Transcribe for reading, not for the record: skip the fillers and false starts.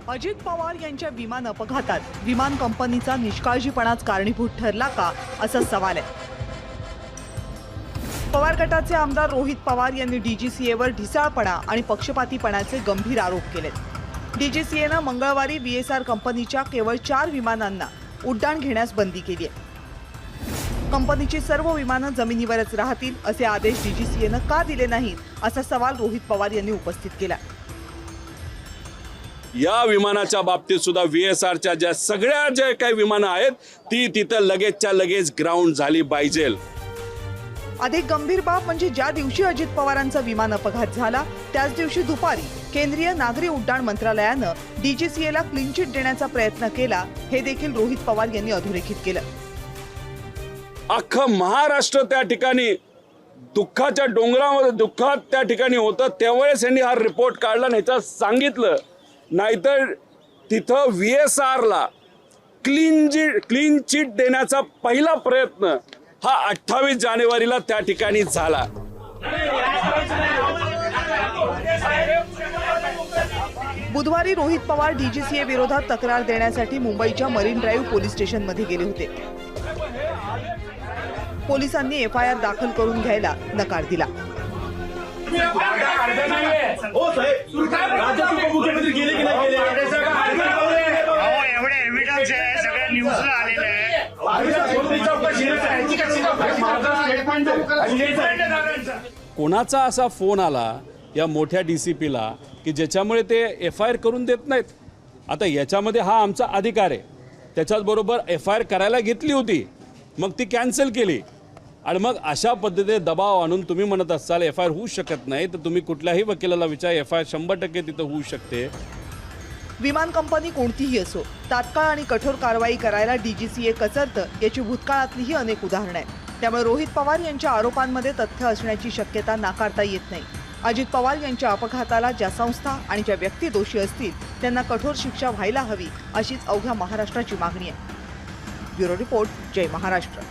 अजित पवार यांच्या विमान अपघातात विमान कंपनीचा निष्काळजीपणाच कारणीभूत ठरला का असा सवाल आहे। पवार गटाचे आमदार रोहित पवार यांनी डीजीसीएवर ढिसाळपणा आणि पक्षपातीपणाचे गंभीर आरोप केलेत। डीजीसीएनं मंगळवारी व्हीएसआर कंपनीच्या केवळ 4 विमानांना उड्डाण घेण्यास बंदी केली आहे। कंपनीची सर्व विमानं जमिनीवरच राहतील असे आदेश डीजीसीएनं का दिले नाहीत असा सवाल रोहित पवार यांनी उपस्थित केला। या विमानाच्या बाबतीत सुद्धा व्हीएसआरच्या ज्या सगळ्या जे काही विमानं आहेत ती तिथं लगेचच्या लगेच ग्राउंड झाली पाहिजे। अधिक गंभीर बाब म्हणजे ज्या दिवशी अजित पवारांचा विमान अपघात झाला त्याच दिवशी दुपारी केंद्रीय नागरी उड्डाण मंत्रालयानं डीजीसीएला क्लीन चिट देण्याचा प्रयत्न केला, हे देखील रोहित पवार यांनी अधोरेखित केलं। अख्खं महाराष्ट्र त्या ठिकाणी दुःखाच्या डोंगरामध्ये दुःखात त्या ठिकाणी होतं, त्यावेळेस यांनी हा रिपोर्ट काढला आणि ह्याच्यात सांगितलं, नाहीतर तिथं व्हीएसआरला क्लीन चिट देण्याचा पहिला प्रयत्न हा 28 जानेवारीला त्या ठिकाणी झाला। बुधवारी रोहित पवार डीजीसीए विरोधात तक्रार देण्यासाठी मुंबईच्या मरीन ड्राईव्ह पोलीस स्टेशनमध्ये गेले होते। पोलिसांनी एफआयआर दाखल करून घ्यायला नकार दिला। कोणाचा असा फोन आला या मोठ्या डीसीपीला की ज्याच्यामुळे ते एफआयआर करून देत नाहीत? आता याच्यामध्ये हा आमचा अधिकार आहे, त्याच्याच बरोबर एफआयआर करायला घेतली होती, मग ती कॅन्सल केली आणि मग अशा पद्धतीने दबाव आणून तुम्ही म्हणत असाल एफआयआर होऊ शकत नाही, तर तुम्ही कुठल्याही वकिलाला विचारा, एफआयआर 100% तिथं होऊ शकते। विमान कंपनी कोणतीही असो, तात्काळ आणि कठोर कारवाई करायला डीजीसीए कचरतं याची भूतकाळातलीही अनेक उदाहरणं आहेत। त्यामुळे रोहित पवार यांच्या आरोपांमध्ये तथ्य असण्याची शक्यता नाकारता येत नाही। अजित पवार यांच्या अपघाताला ज्या संस्था आणि ज्या व्यक्ती दोषी असतील त्यांना कठोर शिक्षा व्हायला हवी, अशीच अवघ्या महाराष्ट्राची मागणी आहे। ब्युरो रिपोर्ट, जय महाराष्ट्र।